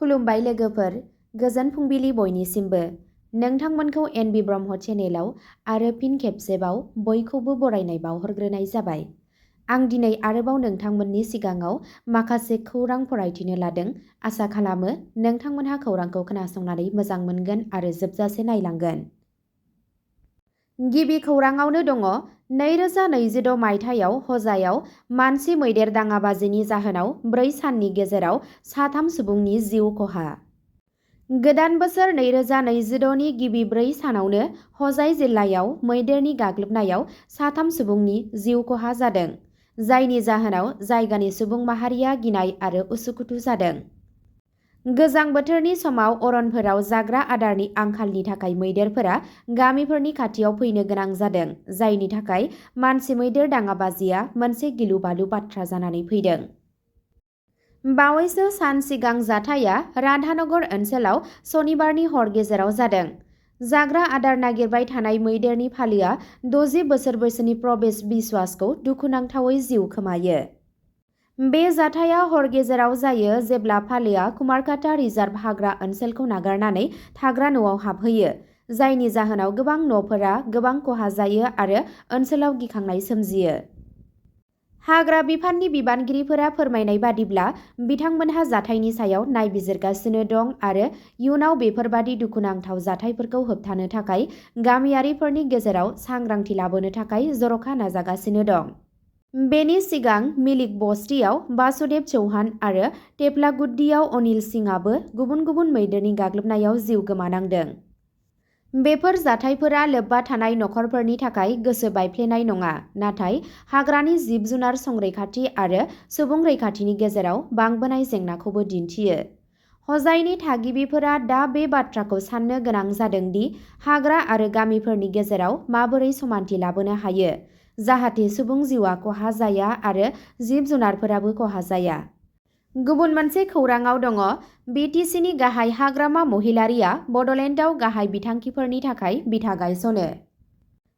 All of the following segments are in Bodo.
खुलुमबाय लोगोफोर, गोजोन फुंबिलि बयनिसिमबो। नोंथांमोनखौ एनबि ब्रह्म चेनेलाव आरो फिन खेबसेबाव बयखौबो बरायनाय बावहरग्रोनाय जाबाय। आं दिनै आरोबाव नोंथांमोननि सिगाङाव माखासे खौरां फरायथिनो लादों। आसा खालामो नोंथांमोनहा खौरांखौ खोनासंनानै मोजां मोनगोन आरो जोबजासे नायलांगोन। गिबि खौराङावनो दङ 2026 मायथाइयाव हजायाव मानसि मैदेर दाङाबाजिनि जाहोनाव 4 साननि गेजेराव 3 सुबुंनि जिउ खहा। गोदान बोसोर 2026 नि गिबि 4 सानावनो हजाय जिल्लायाव मैदेरनि गाग्लोबनायाव 3 सुबुंनि जिउ खहा जादों, जायनि जाहोनाव जायगानि सुबुं माहारिया गिनाय आरो उसुखुथु जादों। गोजां बोथोरनि समाव अरनफोराव जाग्रा आदारनि आंखालनि थाखाय मैदेरफोरा गामिफोरनि खाथियाव फैनो गोनां जादों, जायनि थाखाय मानसि मैदेर दाङाबाजिया मोनसे गिलु-बालु बाथ्रा जानानै फैदों। बावैसो सान सिगां जाथाया राधानगर ओनसोलाव सनिबारनि हर गेजेराव जादों। जाग्रा आदार नागिरबाय थानाय मैदेरनि फालोआ 60 बोसोर बैसोनि प्रवेश बिश्वासखौ दुखुनांथावै जिउ खोमायो। बे जाथाया हर गेजेराव जायो जेब्ला फालोआ कुमारकाटा रिजार्भ हाग्रा ओनसोलखौ नागारनानै थाग्रा न'आव हाबहैयो, जायनि जाहोनाव गोबां न'फोरा गोबां खहा जायो आरो ओनसोलाव गिखांनाय सोमजियो। हाग्रा बिफाननि बिबानगिरिफोरा फोरमायनाय बादिब्ला बिथांमोनहा जाथायनि सायाव नायबिजिरगासिनो दं आरो इयुनाव बेफोरबादि दुखुनांथाव जाथायफोरखौ होबथानो थाखाय गामियारिफोरनि गेजेराव सांग्रांथि लाबोनो थाखाय जर'खा नाजागासिनो दं। बेनि सिगां मिलिक बस्तियाव वासुदेव चौहान आरो टेपलागुड्डीयाव अनिल सिंहआबो गुबुन गुबुन मैदेरनि गाग्लोबनायाव जिउ गोमानांदों। बेफोर जाथायफोरा लोब्बा थानाय नखरफोरनि थाखाय गोसो बायफ्लेनाय नङा, नाथाय हाग्रानि जिब-जुनार संरैखाथि आरो सुबुं रैखाथिनि गेजेराव बांबोनाय जेंनाखौबो दिन्थियो। हजायनि थागिबिफोरा दा बे बाथ्राखौ साननो गोनां जादों दि हाग्रा आरो गामिफोरनि गेजेराव माबोरै समानथि लाबोनो हायो, जाहाथे सुबुं जिउआ खहा जाया आरो जिब-जुनारफोराबो खहा जाया। गुबुन मोनसे खौराङाव दङ बिटिसिनि गाहाय हाग्रामा महिलारिया बडलेन्डआव गाहाय बिथांखिफोरनि थाखाय बिथा गायसनो।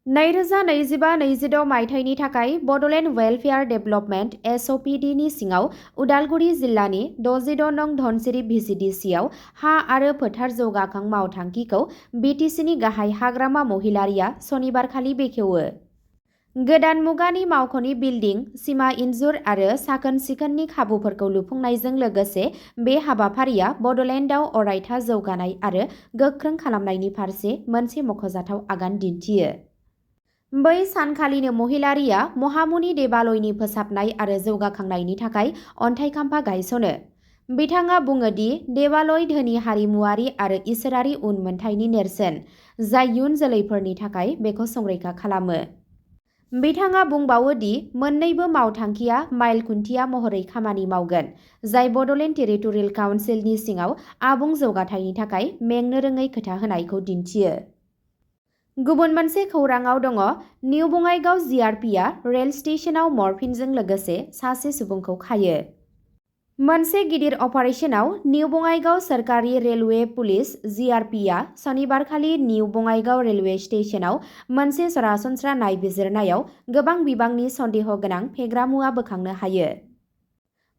2025-26 मायथाइनि थाखाय बडलेन्ड वेलफेयार डेभेलपमेन्ट (एसअपिडि) नि सिङाव उदालगुरि जिल्लानि 66 नं धनसिरि भिसिडिसिआव हा आरो फोथार जौगाखां मावथांखिखौ बिटिसिनि गाहाय हाग्रामा महिलारिया सनिबारखालि बेखेवो। गोदान मुगानि मावख'नि बिल्डिं, सिमा इनजुर आरो साखोन-सिखोननि खाबुफोरखौ लुफुंनायजों लोगोसे बे हाबाफारिया बडलेन्डआव अरायथा जौगानाय आरो गोख्रों खालामनायनि फारसे मोनसे मख'जाथाव आगान दिन्थियो। बै सानखालिनो महिलारिया महामुनि देबालयनि फोसाबनाय आरो जौगाखांनायनि थाखाय अन्थाइ खाम्फा गायसनो। बिथाङा बुङो दि देबालय धोनि हारिमुआरि आरो इसोरारि उनमोनथायनि नेरसोन, जाय इयुन जोलैफोरनि थाखाय बेखौ संरैखा खालामो। बिथाङा बुंबावो दि मोन्नैबो मावथांखिया माइल खुन्थिया महरै खामानि मावगोन, जाय बडलेन्ड टेरिटरियेल काउन्सिलनि सिङाव आबुं जौगाथायनि थाखाय मेंनो रोङै खोथा होनायखौ दिन्थियो। गुबुन मोनसे खौराङाव दङ निउ बङाइगाव जिआरपिआ रेल स्टेशनाव मर्फिनजों लोगोसे सासे सुबुंखौ खायो। मोनसे गिदिर अपारेशनाव निउ बङाइगाव सोरखारि रेलवे पुलिस जिआरपिआ सनिबारखालि निउ बङाइगाव रेलवे स्टेशनाव मोनसे सरासनस्रा नायबिजिरनायाव गोबां बिबांनि सन्देह गोनां फेग्रा मुवा बोखांनो हायो।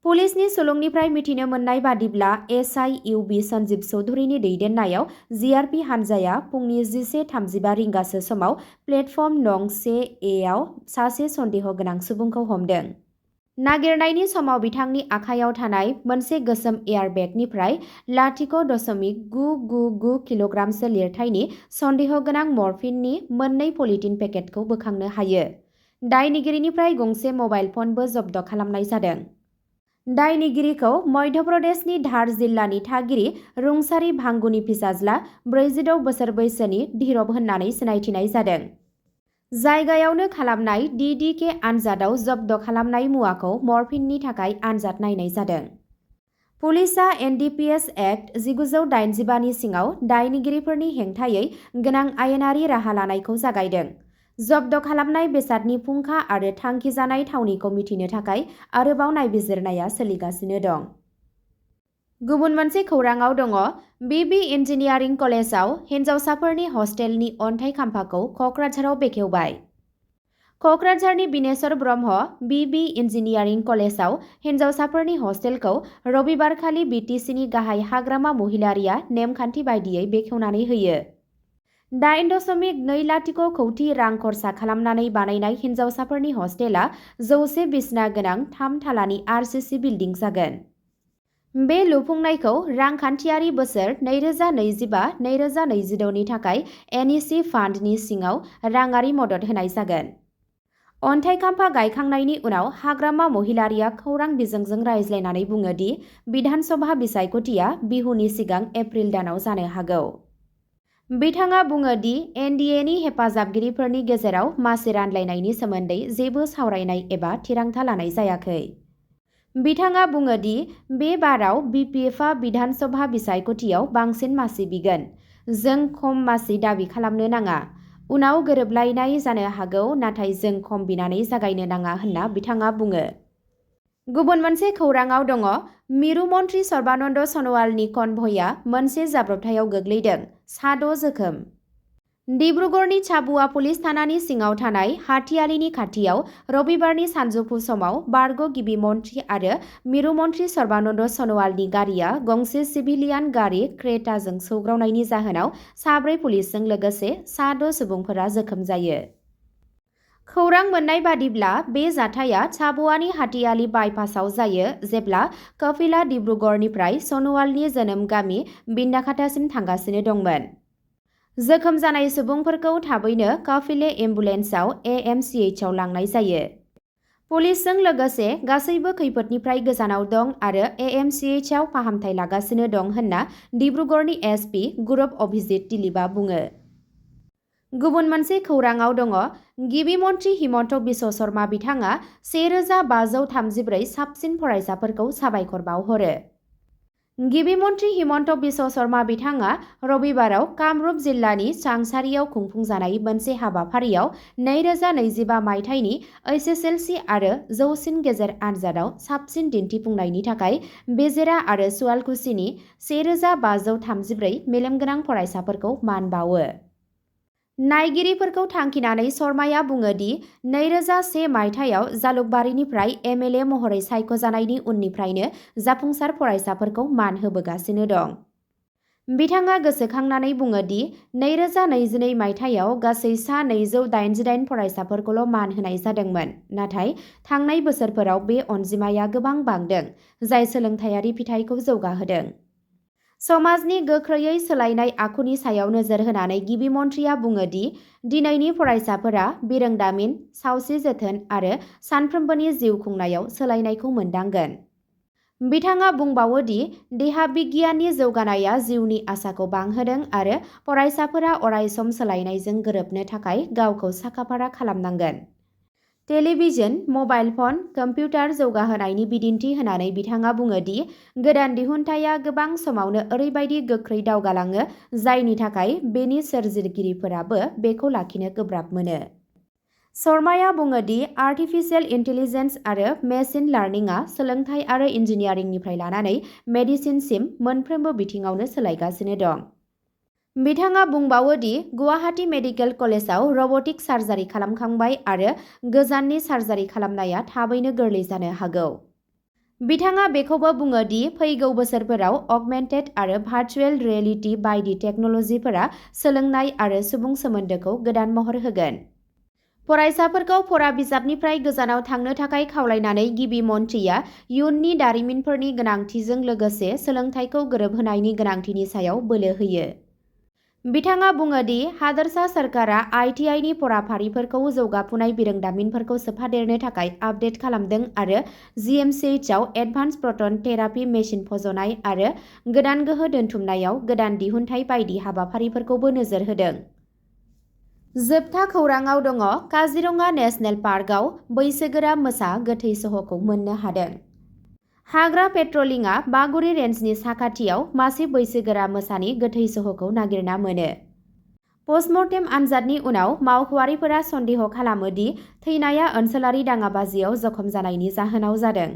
पुलिसनि सुलुंनिफ्राय मिथिनो मोननाय बादिब्ला एसआइ इउ बि सन्जीब चौधुरीनि दैदेननायाव जिआरपि हानजाया फुंनि 11:35 रिंगासो समाव प्लेटफर्म नं 1 ए आव सासे सन्देह गोनां सुबुंखौ हमदों। नागिरनायनि समाव बिथांनि आखायाव थानाय मोनसे गोसोम एयारबेगनिफ्राय 0.999 किल'ग्रामसो लिरथायनि सन्देह गोनां मर्फिननि 2 पलिथिन पेकेटखौ बोखांनो हायो। दायनिगिरिनिफ्राय गंसे मबाइल फनबो जब्द खालामनाय जादों। दायनिगिरिखौ मध्य प्रदेशनि धार जिल्लानि थागिरि रुंसारि भांगुनि फिसाज्ला 46 बोसोर बैसोनि धीरब होननानै सिनायथिनाय जादों। जायगायावनो खालामनाय डिडिके आनजादाव जब्द खालामनाय मुवाखौ मर्फिननि थाखाय आनजाद नायनाय जादों। पुलिसआ एनडिपिएस एक्ट 1985 नि सिङाव दायनिगिरिफोरनि हेंथायै गोनां आयेनारि राहा लानायखौ जागायदों। जब्द खालामनाय बेसादनि फुंखा आरो थांखिजानाय थावनिखौ मिथिनो थाखाय आरोबाव नायबिजिरनाया सोलिगासिनो दं। गुबुन मोनसे खौराङाव दङ बिबि इन्जिनियारिं कलेजआव हिनजावसाफोरनि हस्टेलनि अन्थाइ खाम्फाखौ कक्राझाराव बेखेवबाय। क'क्राझारनि बिनेश्वर ब्रह्म बि इन्जिनियारिं कलेजाव हिन्जावसाफोरनि हस्टेलखौ रबिबारखालि बिटिसिनि गाहाय हाग्रामा महिलारिया नेमखान्थि बायदियै बेखेवनानै होयो। 8.2 कौटि रां खरसा खालामनानै बानायनाय हिन्जावसाफोरनि हस्टेला 100 बिसना गोनां 3 थालानि आरसीसी बिल्डिं जागोन। बे लुफुंनायखौ रांखान्थियारि बोसोर 2025-2026 नि थाखाय एनइसि फान्डनि सिङाव राङारि मदद होनाय जागोन। अन्थाइ खाम्फा गायखांनायनि उनाव हाग्रामा महिलारिया खौरां बिजोंजों रायज्लायनानै बुङो दि बिधानसभा बिसायख'थिया बिहुनि सिगां एप्रिल दानाव जानो हागौ। बिथाङा बुङो दि एनडिएनि हेफाजाबगिरिफोरनि गेजेराव मासि रानलायनायनि सोमोन्दै जेबो सावरायनाय एबा थिरांथा लानाय जायाखै। बिथाङा बुङो दि बे बाराव बिपिएफआ बिधानसभा बिसायख'थियाव बांसिन मासि बिगोन। जों खम मासि दाबि खालामनो नाङा। उनाव गोरोबलायनाय जानो हागौ, नाथाय जों खम बिनानै जागायनो नाङा होनना बिथाङा बुङो। गुबुन मोनसे खौराङाव दङ, मिरु मन्त्रि सर्बानन्द सन'वालनि कनभयआ मोनसे जाब्रबथायाव गोग्लैदों, 6 जोखोम। डिब्रुगड़नि चाबुआ पुलिस थानानि सिङाव थानाय हाथियालिनि खाथियाव रबिबारनि सानजौफु समाव बारग' गिबि मन्थ्रि आरो मिरु मन्त्रि सर्बानन्द सन'वालनि गारिया गंसे सिभिलियान गारि क्रेटाजों सौग्रावनायनि जाहोनाव 4 पुलिसजों लोगोसे 6 सुबुंफोरा जोखोम जायो। खौरां मोन्नाय बादिब्ला बे जाथाया चाबुआनि हाथियाली बाइपासआव जायो जेब्ला कपिलआ डिब्रुगड़निफ्राय सन'वालनि जोनोम गामि बिन्नाखातासिम थांगासिनो दंमोन। जोखोम जानाय सुबुंफोरखौ थाबैनो कपिले एम्बुलेन्सआव एएमसीएचआव लांनाय जायो। पुलिसजों लोगोसे गासैबो खैफोदनिफ्राय गोजानाव दं आरो एएमसीएचआव फाहामथाय लागासिनो दं होनना डिब्रुगड़नि एसपि गुरब अभिजित दिलीपआ बुङो। गुबुन मोनसे खौराङाव दङ, गिबि मन्थ्रि हिमन्त बिश्व शर्मा बिथाङा 1534 साबसिन फरायसाफोरखौ साबायखर बावहरो। गिबि मन्थ्रि हिमन्त बिश्व शर्मा बिथाङा रबिबाराव कामरुप जिल्लानि चांसारियाव खुंफुंजानाय मोनसे हाबाफारियाव 2025 मायथाइनि एसएसएलसि आरो जौसिन गेजेर आनजादाव साबसिन दिन्थिफुंनायनि थाखाय बेजेरा आरो सुवालकुसिनि 1534 मेलेमगोनां फरायसाफोरखौ मान बावो। नायगिरिफोरखौ थांखिनानै शर्माया बुङो दि 2001 मायथाइयाव जालुकबारिनिफ्राय एमएलए महरै सायख'जानायनि उननिफ्रायनो जाफुंसार फरायसाफोरखौ मान होबोगासिनो दं। बिथाङा गोसोखांनानै बुङो दि 2022 मायथाइयाव गासै सा 288 फरायसाफोरखौल' मान होनाय जादोंमोन, नाथाय थांनाय बोसोरफोराव बे अनजिमाया गोबां बांदों, जाय सोलोंथायारि फिथायखौ जौगाहोदों। समाजनि गोख्रैयै सोलायनाय आखुनि सायाव नोजोर होनानै गिबि मन्थ्रिया बुङो दि दिनैनि फरायसाफोरा बिरोंदामिन, सावस्रि जोथोन आरो सानफ्रोमबोनि जिउ खुंनायाव सोलायनायखौ मोनदांगोन। बिथाङा बुंबावो दि देहा बिगियाननि जौगानाया जिउनि आसाखौ बांहोदों आरो फरायसाफोरा अरायसम सोलायनायजों गोरोबनो थाखाय गावखौ साखाफारा खालामनांगोन। टेलिभिजन, मबाइल फन, कम्पिउटार जौगाहोनायनि बिदिन्थि होनानै बिथाङा बुङो दि गोदान दिहुनथाया गोबां समावनो ओरैबायदि गोख्रै दावगालाङो जायनि थाखाय बेनि सोरजिगिरिफोराबो बेखौ लाखिनो गोब्राब मोनो। शर्माया बुङो दि आर्टिफिशियेल इन्टेलिजेन्स आरो मेसिन लार्निंआ सोलोंथाय आरो इन्जिनियारिंनिफ्राय लानानै मेडिसिनसिम मोनफ्रोमबो बिथिङावनो सोलायगासिनो दं। बिथाङा बुंबावो दि गुवाहाटी मेडिकेल कलेजाव रब'टिक सार्जारि खालामखांबाय आरो गोजाननि सार्जारि खालामनाया थाबैनो गोरलै जानो हागौ। बिथाङा बेखौबो बुङो दि फैगौ बोसोरफोराव अगमेन्टेड आरो भार्चुएल रियेलिटि बायदि टेक्न'लजिफोरा सोलोंनाय आरो सुबुं सोमोन्दोखौ गोदान महर होगोन। फरायसाफोरखौ फरा बिजाबनिफ्राय गोजानाव थांनो थाखाय खावलायनानै गिबि मन्थ्रिया इयुननि दारिमिनफोरनि गोनांथिजों लोगोसे सोलोंथायखौ गोरोबहोनायनि गोनांथिनि सायाव बोलो होयो। बिथाङा बुङो दि हादोरसा सोरखारा आइटिआइनि फराफारिफोरखौ जौगाफुनाय बिरोंदामिनफोरखौ सोफादेरनो थाखाय आपडेट खालामदों आरो जिएमसीएचआव एडभान्स प्रटन थेरापि मेसिन फज'नाय आरो गोदान गोहो दोनथुमनायाव गोदान दिहुनथाय बायदि हाबाफारिफोरखौबो नोजोर होदों। जोबथा खौराङाव दङ, काजिरङा नेशनेल पार्कआव बैसोगोरा मोसा गोथै सह'खौ मोननो हादों। हाग्रा पेट्रलिंआ बागुरि रेन्जनि साखाथियाव मासे बैसोगोरा मोसानि गोथै सह'खौ नागिरना मोनो। पस्टमर्टेम आनजादनि उनाव मावख'आरिफोरा सन्देह खालामो दि थैनाया ओनसोलारि दाङाबाजियाव जखम जानायनि जाहोनाव जादों।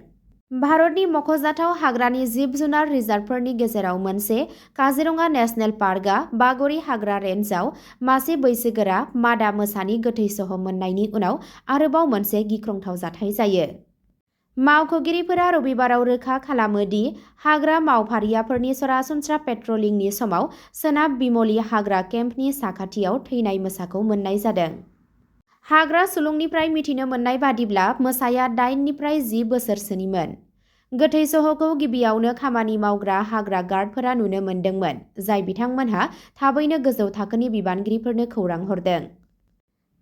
भारतनि मख'जाथाव हाग्रानि जिब-जुनार रिजार्भफोरनि गेजेराव मोनसे काजिरङा नेशनेल पार्कआ बागरि हाग्रा रेन्जआव मासे बैसोगोरा मादा मोसानि गोथै सह मोननायनि उनाव आरोबाव मोनसे गिख्रंथाव जाथाय जायो। मावख'गिरिफोरा रबिबाराव रोखा खालामो दि हाग्रा मावफारियाफोरनि सरासनस्रा पेट्रलिंनि समाव सोनाब बिमलि हाग्रा केम्पनि साखाथियाव थैनाय मोसाखौ मोन्नाय जादों। हाग्रा सुलुंनिफ्राय मिथिनो मोन्नाय बादिब्ला मोसाया 8 निफ्राय 10 बोसोरसोनिमोन। गोथै सहखौ गिबियावनो खामानि मावग्रा हाग्रा गार्डफोरा नुनो मोन्दोंमोन, जाय बिथांमोनहा थाबैनो गोजौ थाखोनि बिबानगिरिफोरनो खौरां हरदों।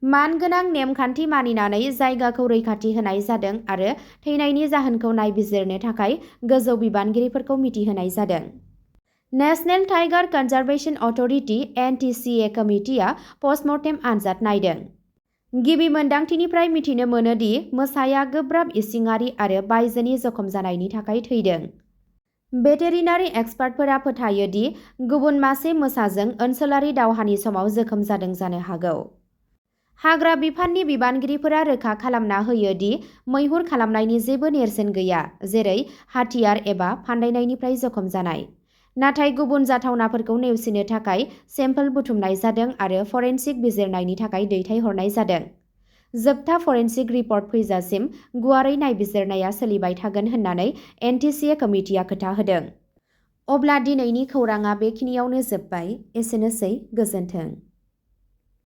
मानगोनां नेमखान्थि मानिनानै जायगाखौ रैखाथि होनाय जादों आरो थैनायनि जाहोनखौ नायबिजिरनो थाखाय गोजौ बिबानगिरिफोरखौ मिथिहोनाय जादों। National tiger conservation authority (NTCA) कमिटिआ post-mortem आनजाद नायदों। गिबि मोनदांथिनिफ्राय मिथिनो मोनो दि मोसाया गोब्राब इसिङारि आरो बायजोनि जखम जानायनि थाखाय थैदों। भेटेरिनारि एक्सपार्टफोरा फोथायो दि गुबुन मासे मोसाजों ओनसोलारि दावहानि समाव जोखोम जादों जानो हागौ। हाग्रा बिफाननि बिबानगिरिफोरा रोखा खालामना होयो दि मैहुर खालामनायनि जेबो नेरसोन गैया, जेरै हाथियार एबा फान्दायनायनिफ्राय जखम जानाय। नाथाय गुबुन जाथावनाफोरखौ नेवसिनो थाखाय सेम्पोल बुथुमनाय जादों आरो फरेनसिक बिजिरनायनि थाखाय दैथायहरनाय जादों। जोबथा फरेनसिक रिपर्ट फैजासिम गुवारै नायबिजिरनाया सोलिबाय थागोन होननानै NTCA कमिटिआ खोथा होदों। अब्ला दिनैनि खौरांआ बेखिनियावनो जोबबाय। एसेनोसै, गोजोन्थों।